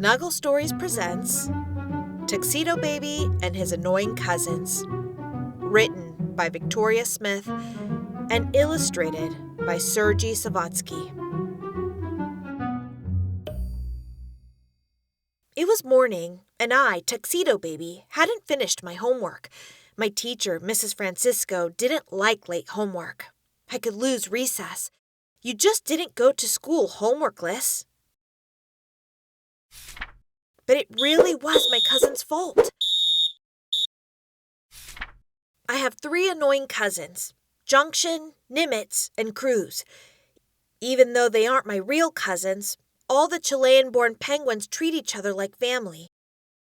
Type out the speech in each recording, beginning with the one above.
Snuggle Stories presents Tuxedo Baby and His Annoying Cousins. Written by Victoria Smith and illustrated by Sergii Zavad. It was morning, and I, Tuxedo Baby, hadn't finished my homework. My teacher, Mrs. Francisco, didn't like late homework. I could lose recess. You just didn't go to school homeworkless. But it really was my cousin's fault. I have 3 annoying cousins, Junction, Nimitz, and Cruz. Even though they aren't my real cousins, all the Chilean-born penguins treat each other like family.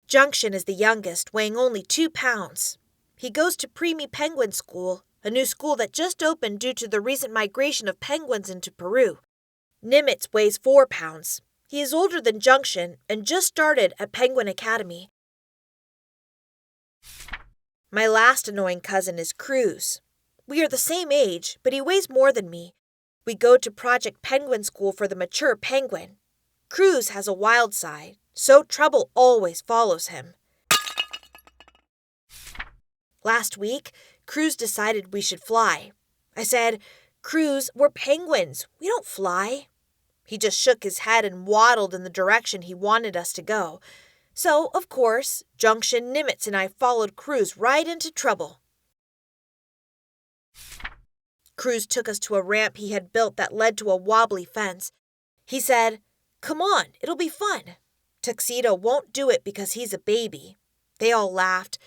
Junction is the youngest, weighing only 2 pounds. He goes to preemie penguin school, a new school that just opened due to the recent migration of penguins into Peru. Nimitz weighs 4 pounds. He is older than Junction and just started at Penguin Academy. My last annoying cousin is Cruz. We are the same age, but he weighs more than me. We go to Project Penguin School for the mature penguin. Cruz has a wild side, so trouble always follows him. Last week, Cruz decided we should fly. I said, "Cruz, we're penguins. We don't fly." He just shook his head and waddled in the direction he wanted us to go. So, of course, Junction, Nimitz, and I followed Cruz right into trouble. Cruz took us to a ramp he had built that led to a wobbly fence. He said, "Come on, it'll be fun." Tuxedo won't do it because he's a baby. They all laughed.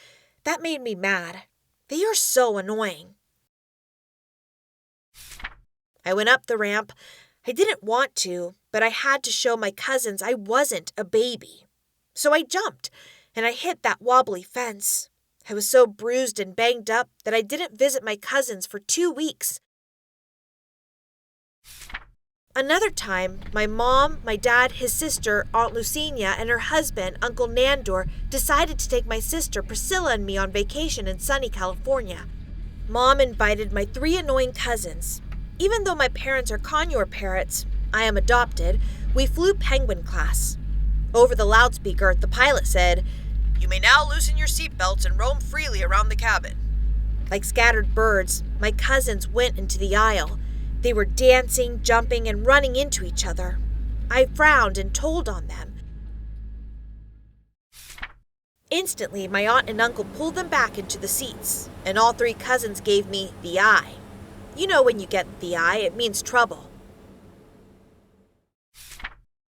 That made me mad. They are so annoying. I went up the ramp. I didn't want to, but I had to show my cousins I wasn't a baby. So I jumped, and I hit that wobbly fence. I was so bruised and banged up that I didn't visit my cousins for 2 weeks. Another time, my mom, my dad, his sister, Aunt Lucina, and her husband, Uncle Nandor, decided to take my sister Priscilla and me on vacation in sunny California. Mom invited my 3 annoying cousins. Even though my parents are conure parrots, I am adopted, we flew penguin class. Over the loudspeaker, the pilot said, "You may now loosen your seatbelts and roam freely around the cabin." Like scattered birds, my cousins went into the aisle. They were dancing, jumping, and running into each other. I frowned and told on them. Instantly, my aunt and uncle pulled them back into the seats, and all 3 cousins gave me the eye. You know when you get the eye, it means trouble.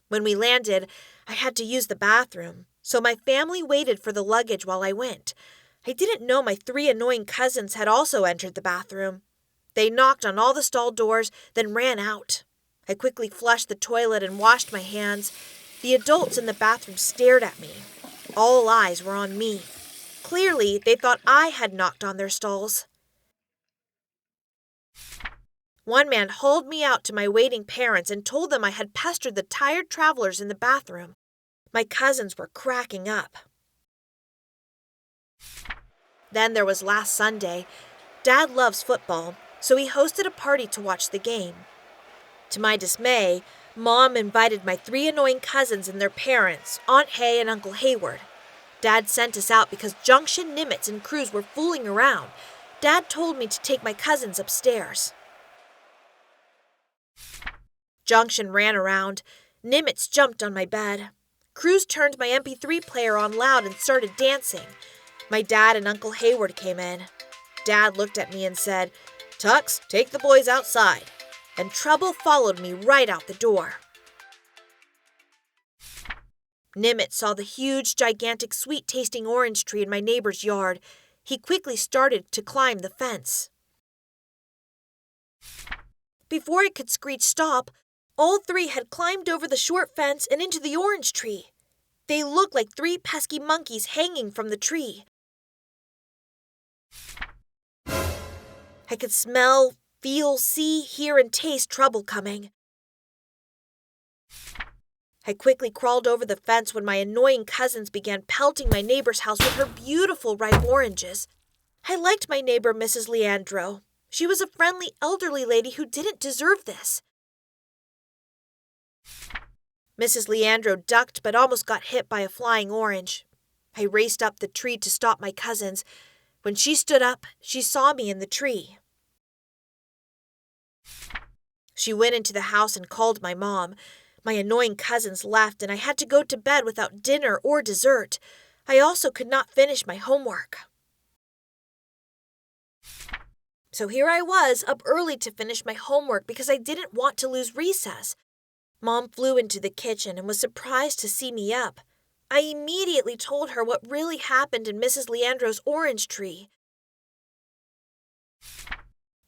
When we landed, I had to use the bathroom, so my family waited for the luggage while I went. I didn't know my 3 annoying cousins had also entered the bathroom. They knocked on all the stall doors, then ran out. I quickly flushed the toilet and washed my hands. The adults in the bathroom stared at me. All eyes were on me. Clearly, they thought I had knocked on their stalls. One man hauled me out to my waiting parents and told them I had pestered the tired travelers in the bathroom. My cousins were cracking up. Then there was last Sunday. Dad loves football, so he hosted a party to watch the game. To my dismay, Mom invited my 3 annoying cousins and their parents, Aunt Hay and Uncle Hayward. Dad sent us out because Junction, Nimitz, and Cruz were fooling around. Dad told me to take my cousins upstairs. Junction ran around. Nimitz jumped on my bed. Cruz turned my MP3 player on loud and started dancing. My dad and Uncle Hayward came in. Dad looked at me and said, "Tux, take the boys outside." And trouble followed me right out the door. Nimitz saw the huge, gigantic, sweet-tasting orange tree in my neighbor's yard. He quickly started to climb the fence. Before I could screech stop, all 3 had climbed over the short fence and into the orange tree. They looked like 3 pesky monkeys hanging from the tree. I could smell, feel, see, hear, and taste trouble coming. I quickly crawled over the fence when my annoying cousins began pelting my neighbor's house with her beautiful ripe oranges. I liked my neighbor, Mrs. Leandro. She was a friendly elderly lady who didn't deserve this. Mrs. Leandro ducked but almost got hit by a flying orange. I raced up the tree to stop my cousins. When she stood up, she saw me in the tree. She went into the house and called my mom. My annoying cousins left, and I had to go to bed without dinner or dessert. I also could not finish my homework. So here I was, up early to finish my homework because I didn't want to lose recess. Mom flew into the kitchen and was surprised to see me up. I immediately told her what really happened in Mrs. Leandro's orange tree.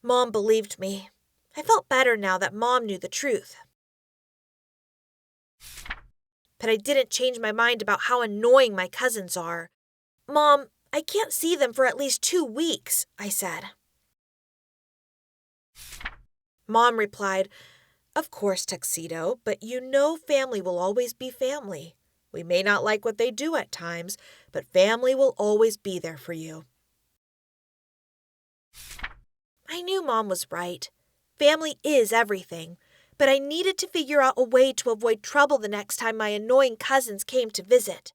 Mom believed me. I felt better now that Mom knew the truth. But I didn't change my mind about how annoying my cousins are. Mom, I can't see them for at least 2 weeks, I said. Mom replied, "Of course, Tuxedo, but you know family will always be family. We may not like what they do at times, but family will always be there for you." I knew Mom was right. Family is everything, but I needed to figure out a way to avoid trouble the next time my annoying cousins came to visit.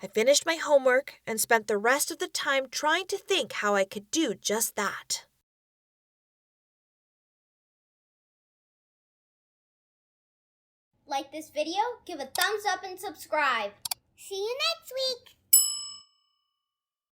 I finished my homework and spent the rest of the time trying to think how I could do just that. Like this video, give a thumbs up and subscribe. See you next week!